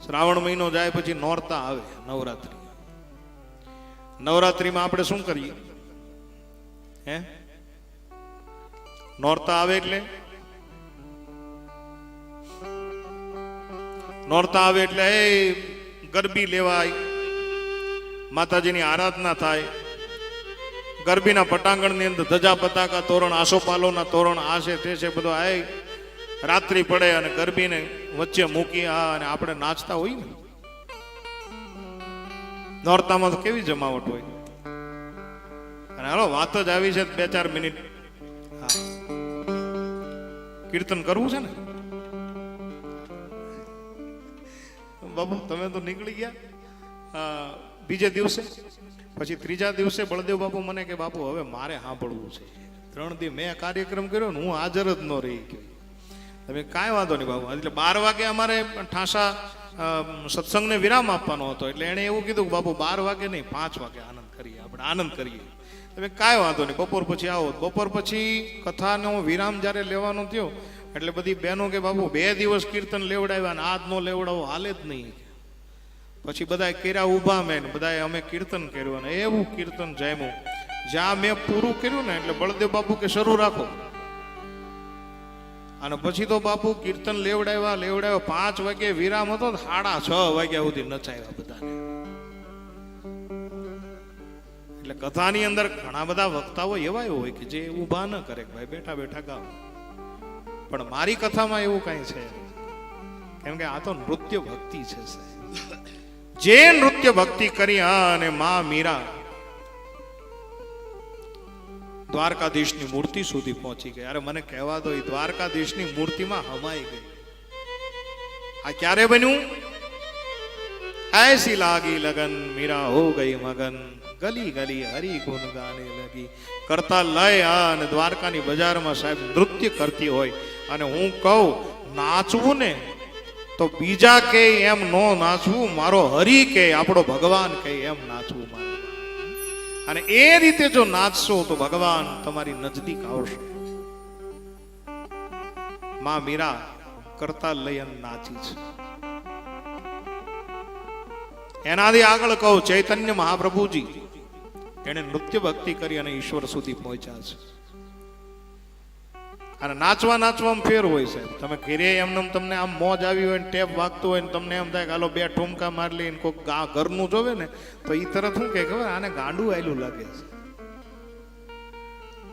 શ્રાવણ મહિનો જાય પછી નોરતા આવે, નવરાત્રી. નવરાત્રીમાં આપણે શું કરીએ? હે, નોરતા આવે એટલે નોરતા આવે એટલે એ ગરબી લેવાય, માતાજીની આરાધના થાય. ગરબીના પટાંગણની અંદર ધજા પતાકા તોરણ, આસોપાલોના તોરણ, આ છે તે છે બધો. આ રાત્રિ પડે અને ગરબીને વચ્ચે મૂકી અને આપણે નાચતા હોય ને. નોરતામાં તો કેવી જમાવટ હોય. અને હાલો વાત જ આવી છે 2-4 મિનિટ. હા, કીર્તન કરવું છે ને બાબુ? તમે તો નીકળી ગયા બીજે દિવસે. પછી ત્રીજા દિવસે બળદેવ બાપુ મને કે બાપુ હવે મારે સાંભળવું છે. 3 દી મેં કાર્યક્રમ કર્યો ને હું હાજર જ ન રહી ગયો. તમે કાંઈ વાંધો નહીં બાબુ. એટલે 12 વાગે અમારે ઠાસા સત્સંગને વિરામ આપવાનો હતો. એટલે એણે એવું કીધું કે બાપુ 12 વાગે નહીં, 5 વાગે આનંદ કરીએ, આપણે આનંદ કરીએ. તમે કાંઈ વાંધો નહીં, બપોર પછી આવો. બપોર પછી કથાનો વિરામ જ્યારે લેવાનો થયો એટલે બધી બહેનો કે બાપુ 2 દિવસ કીર્તન લેવડાવ્યા ને આજ નો લેવડાવો હાલે જ નહીં. પછી બધા કર્યા ઊભા મેં, બધા અમે કીર્તન કર્યું અને એવું કીર્તન જામ્યું. જ્યાં મેં પૂરું કર્યું ને એટલે બળદેવ બાપુ કે શરૂ રાખો. અને પછી તો બાપુ કીર્તન લેવડાવ્યા 5 વાગે વિરામ હતો, 6:30 વાગ્યા સુધી નચાવ્યા બધાને. એટલે કથાની અંદર ઘણા બધા વક્તાઓ એવા હોય કે જે ઊભા ન કરે, ભાઈ બેઠા બેઠા ગાવ. પણ મારી કથામાં એવું કઈ છે, કેમ કે આ તો નૃત્ય ભક્તિ છે. જે નૃત્ય ભક્તિ કરી અને માં મીરા દ્વારકાધીશની મૂર્તિ સુધી પહોંચી ગઈ. અરે મને કહેવા દો, એ દ્વારકાધીશની મૂર્તિમાં હમાઈ ગઈ. આ ક્યારે બન્યું? ऐसी लागी लगन मीरा हो गई मगन, गली गली हरि गुण गाने लगी. કરતા લય અને દ્વારકાની બજારમાં સાહેબ નૃત્ય કરતી હોય. અને હું કહું નાચવું ને તો બીજા કે એમ નો નાચવું, મારો હરી કે આપણો ભગવાન કે એમ નાચવું મારે. અને એ રીતે જો નાચશો તો ભગવાન તમારી નજદીક આવશે. માં મીરા કરતા લયન નાચી છે. એનાથી આગળ કહું ચૈતન્ય મહાપ્રભુજી, એને નૃત્ય ભક્તિ કરી અને ઈશ્વર સુધી પહોંચ્યા છે. અને નાચવામાં ફેર હોય સાહેબ. તમે ઘરે એમને તમને આમ મોજ આવી હોય ને ટેપ વાગતું હોય ને તમને એમ થાય કે હાલો 2 ઠુમકા મારી લઈને કોઈક ઘરનું જોવે ને તો ઈ તરત શું કે ખબર, આને ગાંડું આયલું લાગે છે.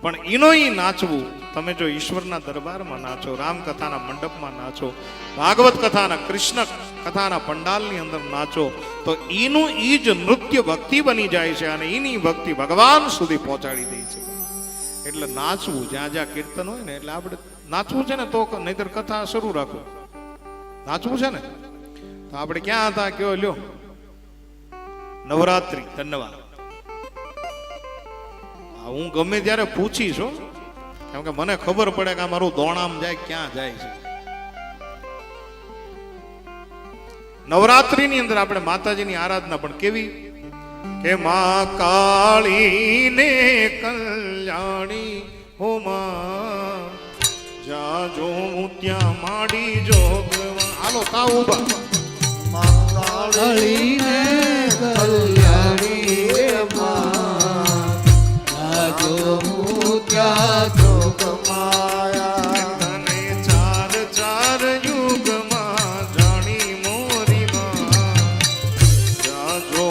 પણ એનો ઈ નાચવું, તમે જો ઈશ્વરના દરબારમાં નાચો, રામકથાના મંડપમાં નાચો, ભાગવત કથાના કૃષ્ણ કથાના પંડાલની અંદર નાચો, તો એનું ઈ જ નૃત્ય ભક્તિ બની જાય છે. અને એની ભક્તિ ભગવાન સુધી પહોંચાડી દે છે. એટલે નાચવું, જ્યાં જ્યાં કીર્તન હોય ને એટલે આપણે નાચવું છે ને, તો નહીતર કથા શરૂ રાખો. નાચવું છે ને તો આપણે ક્યાં હતા કયો લ્યો? નવરાત્રી. ધન્યવાદ. હું ગમે ત્યારે પૂછીશ, કેમ કે મને ખબર પડે કે મારું દોણામ જાય ક્યાં જાય છે. નવરાત્રીની અંદર આપણે માતાજીની આરાધના પણ કેવી કે માં કાળી ને કલ્યાણી હો માં, જા જો ત્યાં માડી જોગવા. હાલો તા ઉભા. માં કાળી ને કલ્યાણી માં, જા જો ત્યાં જોગમાયા. તને 4 યુગમાં જાણી મોરી માં, જા જો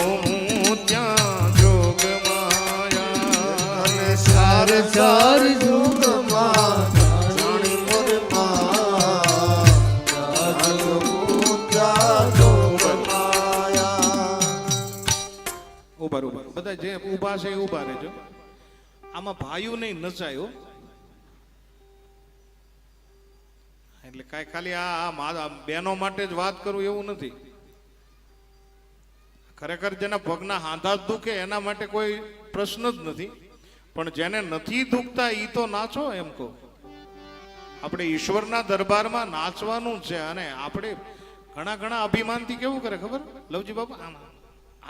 ચાર યુગમાં જાણી મોર માં, ઉભા બધા જે ઉભા છે ઉભા રહેજો. આમાં ભાઈઓ નહીં નચાયો એટલે કઈ ખાલી આ બહેનો માટે જ વાત કરું એવું નથી. ખરેખર જેના પગના હાંધા દુખે એના માટે કોઈ પ્રશ્ન જ નથી. પણ જેને નથી દુખતા ઈ તો નાચો એમ કહો. આપણે ઈશ્વરના દરબારમાં નાચવાનું છે. અને આપણે ઘણા અભિમાનથી કેવું કરે ખબર લવજી બાપા,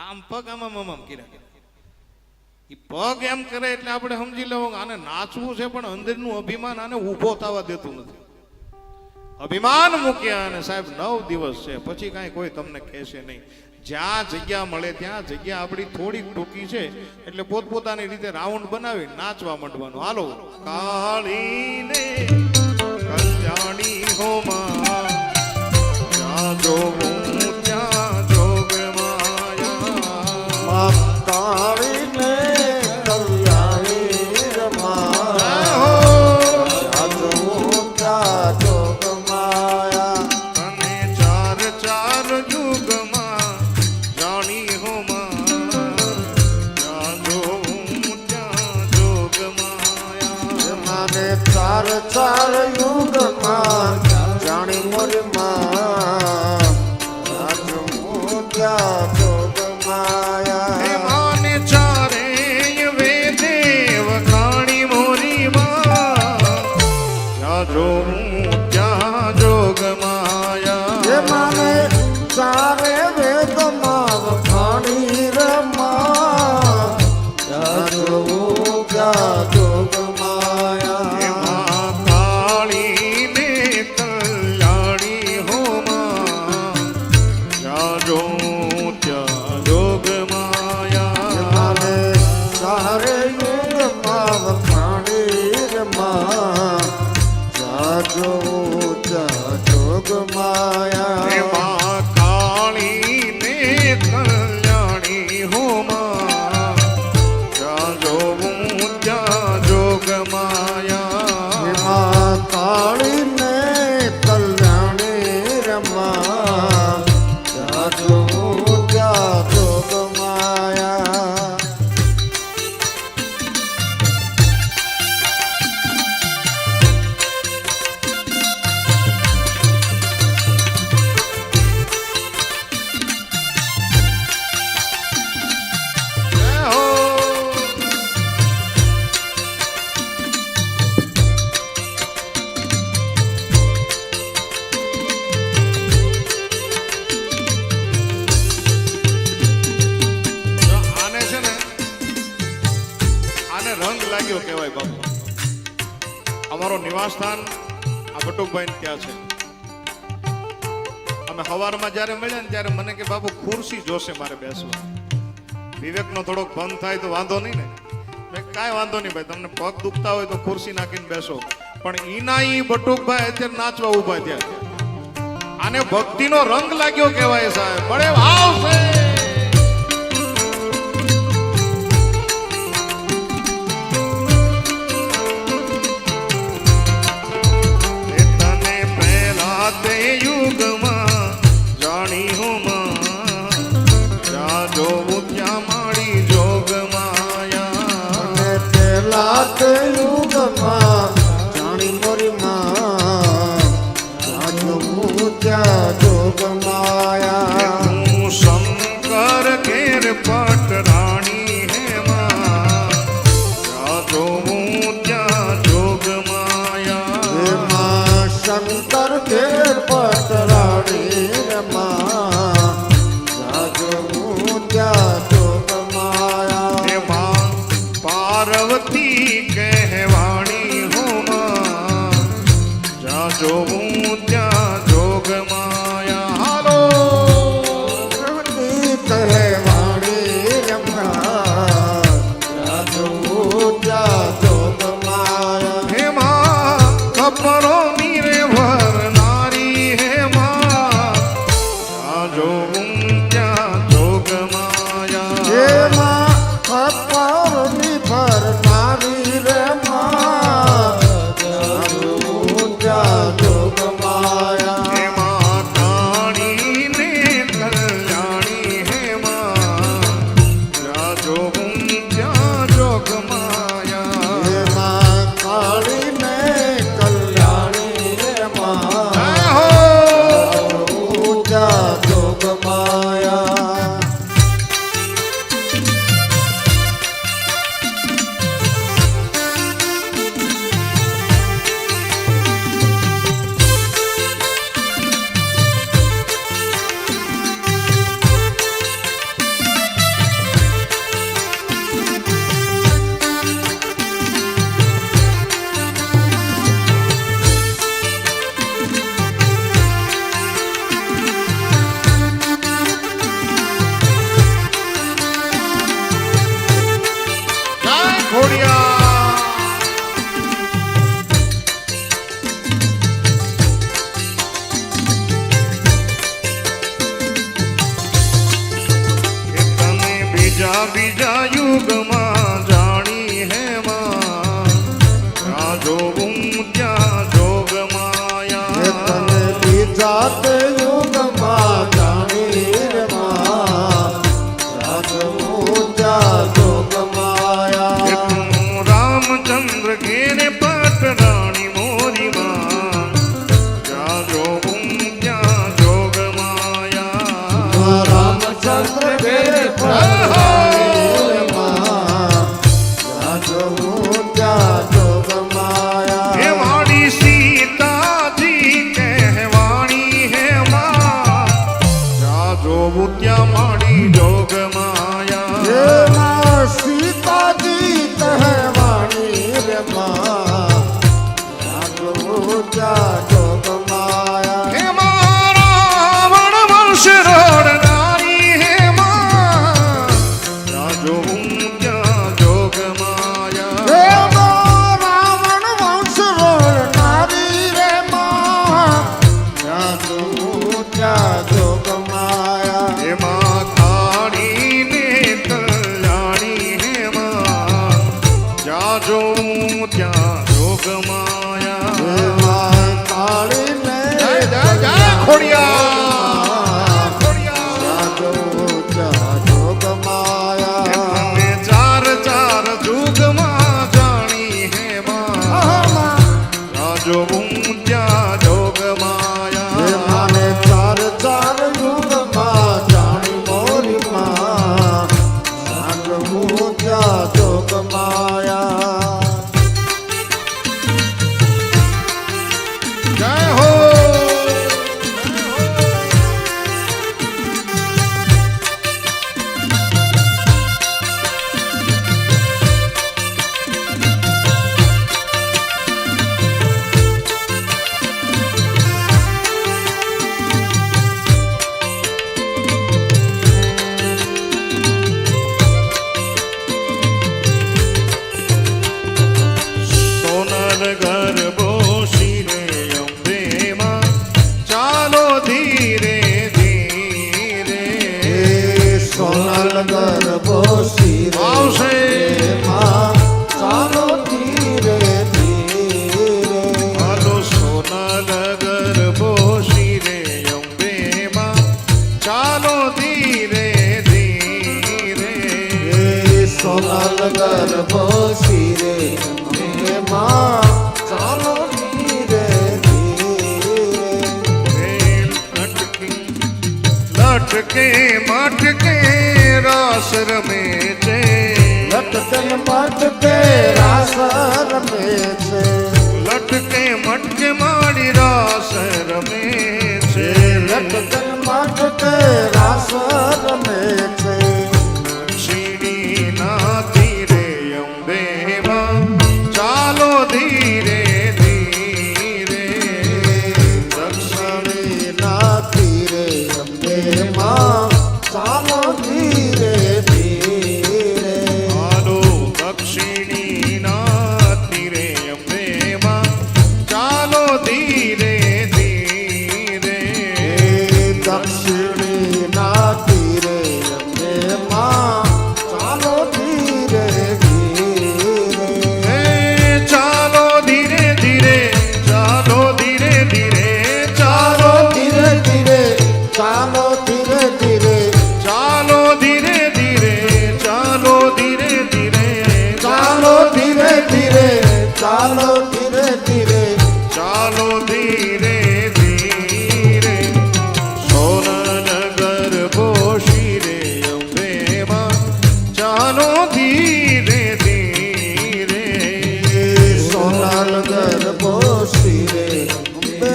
આમ પગ આમ કર્યા. એ પગ એમ કરે એટલે આપણે સમજી લેવું આને નાચવું છે, પણ અંદરનું અભિમાન આને ઊભો થવા દેતું નથી. અભિમાન મૂક્યા અને સાહેબ 9 દિવસ છે, પછી કાંઈ કોઈ તમને કહેશે નહીં. જ્યાં જગ્યા મળે ત્યાં જગ્યા આપણી થોડીક ટૂંકી છે એટલે પોતપોતાની રીતે રાઉન્ડ બનાવી નાચવા માંડવાનું. હાલો કાળીને કલ્યાણી હોમાં જ્યાં જોવું ત્યાં જોગ માયા કાળીને કલ્યાણી રમા જોગ માયા તને ચાર ચાર યુગમાં જાણી હોમાં જ્યાં જોવું ત્યાં જોગ માયા મને ચાર ચાર યુગમાં જાણી મોરી માં ત્યાં જોગ હે માયા માને ચારેય વેદે વખાણી મોરી માં જ્યાં જોવું ત્યાં જોગ જે માયા મને ચારે વેદમાં વખાણી રમા ત્યાં જોવું ત્યાં જોગ માયા એમાં કાળીને કલ્યાણી હોમાં જ્યાં જોવું ત્યાં જોગ માયા મને ચારે યુગમાં વખાણી રમા ત્યાં જોવું ત્યાં જોગ માયા એમાં કાળીને કલ્યાણી હોમાં જ્યાં જોવું ત્યાં જોગ માયા એમાં કાળીને કલ્યાણી રમા ત્યાં જોવું ત્યાં જોગ માયા જય હો. જો આને છે ને આને રંગ લાગ્યો કહેવાય બાપુ. અમારો નિવાસ સ્થાન આ બટુકભાઈ ત્યાં છે. અમે સવારમાં જ્યારે મળ્યા ને ત્યારે મને કે બાપુ ખુરશી જોશે મારે બેસવું. વિવેકનો થોડોક ભંગ થાય તો વાંધો નહીં ને. મેં કાંઈ વાંધો નહીં ભાઈ, તમને પગ દુખતા હોય તો ખુરશી નાખીને બેસો. પણ ઈના ઈ બટુકભાઈ અત્યારે નાચવા ઊભા થયા. આને ભક્તિનો રંગ લાગ્યો કહેવાય સાહેબ. બળે ભાવ છે. એ તને પહેલા તે યુગમાં જાણી હું માં જ્યાં જોવું ત્યાં મારી જોગ માયા અને પેલા તે યુગમાં જાણી મોરી માં ત્યાં જોવું ત્યાં જોગ માયા હું શંકર ઘેર પટ રાણી હે માં જ્યાં જોવું ત્યાં જોગ માયા એમાં શંકર કે પટરાણી રમા ત્યાં જોવું ત્યાં જોગ માયા એમાં પાર્વતી કહેવાણી હોમાં જ્યાં જોવું ત્યાં જોગ માયા હાલો કહેવાણી રમા ત્યાં જોવું ત્યાં જોગ માયા હેમાં કપરો મીરે ભરનારી હેમાં જ્યાં જોવું ત્યાં જોગ માયા એમાં અપારની ભરનારી રમા ત્યાં જોવું ત્યાં જોગ માયા હેમાં કાળીને કલ્યાણી હેમાં જ્યાં જોવું ત્યાં જોગ માયા એમાં કાળીને કલ્યાણી રમા જય હો. ત્યાં જોગ માયા બીજા બીજા યુગમાં જાણી હે માં ત્યાં જોવું ત્યાં જોગ એ માયા તને બીજા તે યુગમાં જાણી રે માં જાગવું ત્યાં જોગ માયા તું રામચંદ્ર ઘેરે પાટરાણી મોરી માં ત્યાં જોવું ત્યાં જોગ માયા રામચંદ્ર ઘેરે પધારી રે માં જાગવું ત્યાં જોગ હે માયા મારી સીતાજી કહેવાણી હે માં ત્યાં જોવું ત્યાં મારી જોગ હે માયા માં સીતાજી કહેવાણી રે માં જાગવું ત્યાં જોગ માયા હે મારા વણ વંશ રોડનારી હે માં ત્યાં જોવું ત્યાં જોગ હે માયા માં રાવણ વંશ રોળનારી રે માં જાગવું ત્યાં જોગ માયા એમાં ખાડીને કલ્યાણી હે માં જ્યાં જોવું ત્યાં જોગ માયા માં કાળીને જય જય જય ખોડિયાર ખોડિયાર જાગવું ત્યાં જોગ માયા એમને ચાર ચાર જુગમાં જાણી હે માં જ્યાં જોવું ત્યાં જોગ હે માયા માને ચાર ચાર યુગમાં જાણી મોરી માં જાગવું ત્યાં જોગ માયા જય હો સોનલ ગરબો શિરે અંબે માં ચાલો ધીરે ધીરે હે સોનલ ગરબો શિરે આવશે માં ચાલો ધીરે ધીરે હાલો સોનલ ગરબો શિરે અંબે માં ચાલો ધીરે ધીરે હે સોનલ ગરબો શિરે માં ચાલો ધીરે ધીરે લટકે મટકે રાસ રમે છે લટકન મટકે રાસ રમે છે લટકે મટકે મારી રાસ રમે છે લટકન મટકે રાસ રમે છે શીડી ના ધીરે અંબે માં ચાલો ધીરે ધીરે દક્ષિણી ના તીરે અંબે માં ચાલો ધીરે ધીરે હાલો દક્ષિણી ના તીરે અંબે માં ચાલો ધીરે ધીરે દક્ષિણી ના તીરે અંબે માં ચાલો ધીરે ધીરે હે ચાલો ધીરે ધીરે ચાલો ધીરે ધીરે ચાલો ધીરે ધીરે ચાલો ધીરે ધીરે ચાલો ધીરે ધીરે ચાલો ધીરે ધીરે ચાલો ધીરે ધીરે ચાલો ધીરે ધીરે ચાલો ધીરે ધીરે સોનલ ગરબો શિરે અંબે માં ચાલો ધીરે ધીરે સોનલ ગરબો શિરે અંબે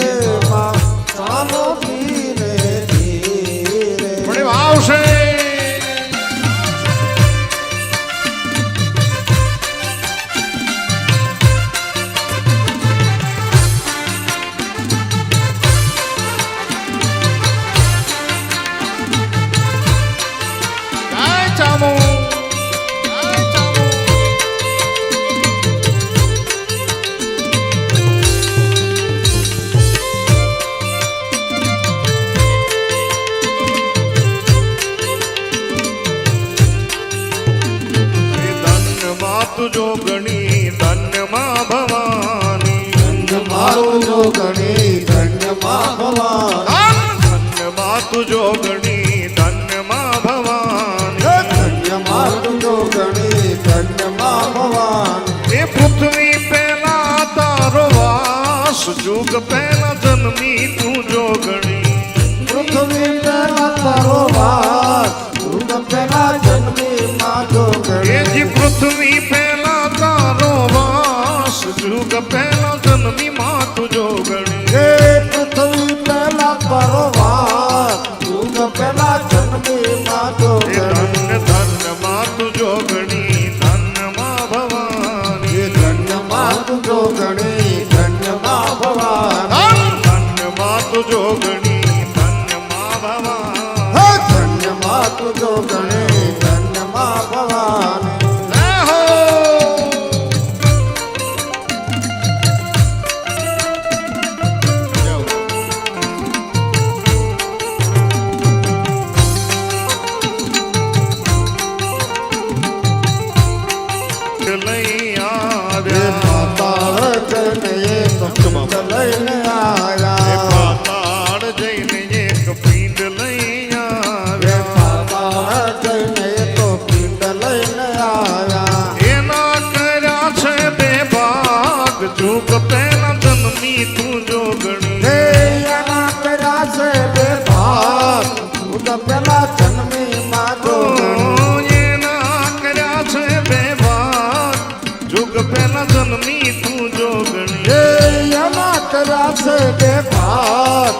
માં ચાલો ધીરે ધીરે માતુ જોગણી ધન્ય માં ભવાની ધન્ય મારું જોગણી ધન્ય માં ભવાની ધન્ય માતુ જોગણી ધન્ય માં ભવાની ધન્ય મારું જોગણી ધન્ય માં ભવાની એ પૃથ્વી પહેલા તારો વાસ જુગ પહેલા જન્મી તું જોગણી પૃથ્વી પહેલા તારો વાસ યુગ પહેલા જન્મી માં એ જોગણી જી પૃથ્વી પહેલા તારો વાસ જુગ પહેલા જન્મી માતુ જોગણી હે પૃથ્વી પહેલા તારો વાસ યુગ પહેલા જન્મી માં એ જોગણી ધન્ય ધન્ય માતુ જોગણી ધન્ય માં ભવાની ધન્ય માતું જોગણી ધન્ય માં ભવાની ધન્ય માતુ જોગણી ધન્ય માં ભવાની ધન્ય માતું જોગણી ધન્ય માં ભવાની જય હો લઈ હે આવ્યા માતા જનયે કપટ લઈને એ આયા પાતાળ જઈને એક પિંડ લઈ હે આવ્યા માતા જનયે તો પિંડ લઈને આયા એના કર્યા છે બે ભાગ જુગ પહેલા જન્મી તું જોગણી હે એના કર્યા છે બે ભાગ યુગ પહેલા જન્મી માં જોગણી એના કર્યા છે બે ભાગ જુગ પહેલા જન્મી તું જોગણી હે એના કર્યા છે બે ભાગ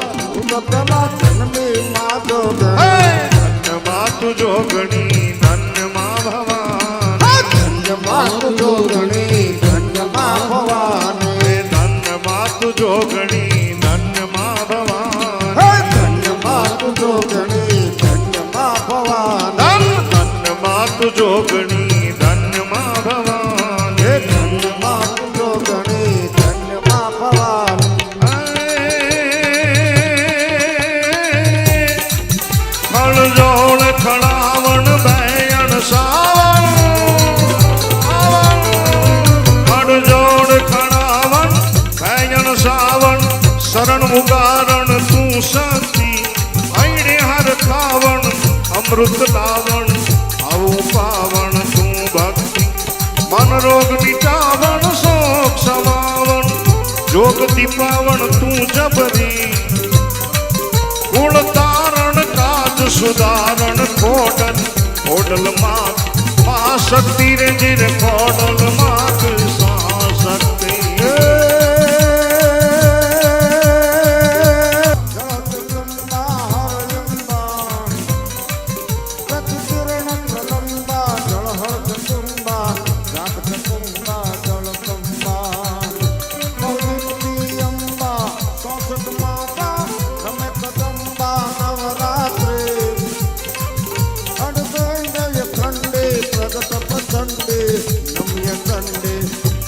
યુગ પહેલા જન્મી માં જોગણી ધન્ય માતુ જોગણી ધન્ય માં ભવાની ધન્ય માતું જોગણી ધન્ય માં ભવાની ધન્ય માતુ જોગણી ધન્ય માં ભવાની ધન્ય માતું જોગણી ધન્ય માં ભવાની ધન્ય માતુ જોગણી ધન્ય માં ભવાની ધન્ય માતું જોગણી ધન્ય માં ભવાની ખળજોળ ખળાવણ બેયણ સાવણ ખળજોળ ખળાવણ બેયણ સાવણ શરણ મુગારણ તું શક્તિ અણે હર ખાવણ અમૃત લાવણ આવું પાવણ તું ભક્તિ મન રોગ મિટાવણ શોક સમાવણ જોગ દીપાવણ તું જબરી કુળ તારણ કાજ સુધારણ કોડલ કોડલ માત મહાશક્તિ રે જીર કોડલ માત શક્તિ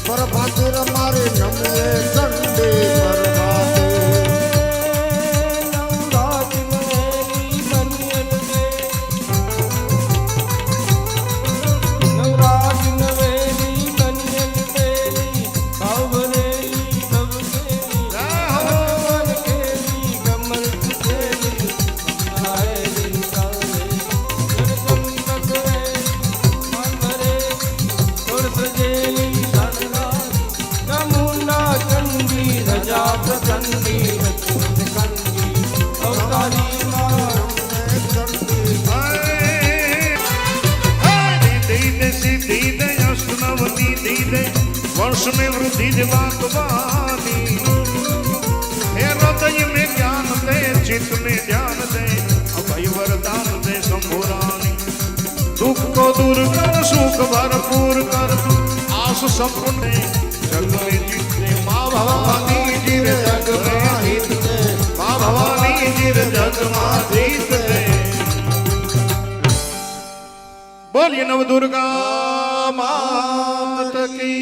પરભાતીર મારે નમયે ચંડે वर्ष में वृद्धि दिवाकवानी हे हृदय में ज्ञान दे चित्त में ध्यान दे अभय वरदान दे शंभुरानी दुख को दूर कर सुख भरपूर कर आस संपूर्ण जग में जीते माँ भवानी जीर जग में जीते माँ भवानी जीर जग में जीते बोलिए नव दुर्गा मात की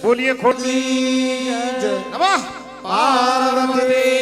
बोलिए खोटी नमः पार्वती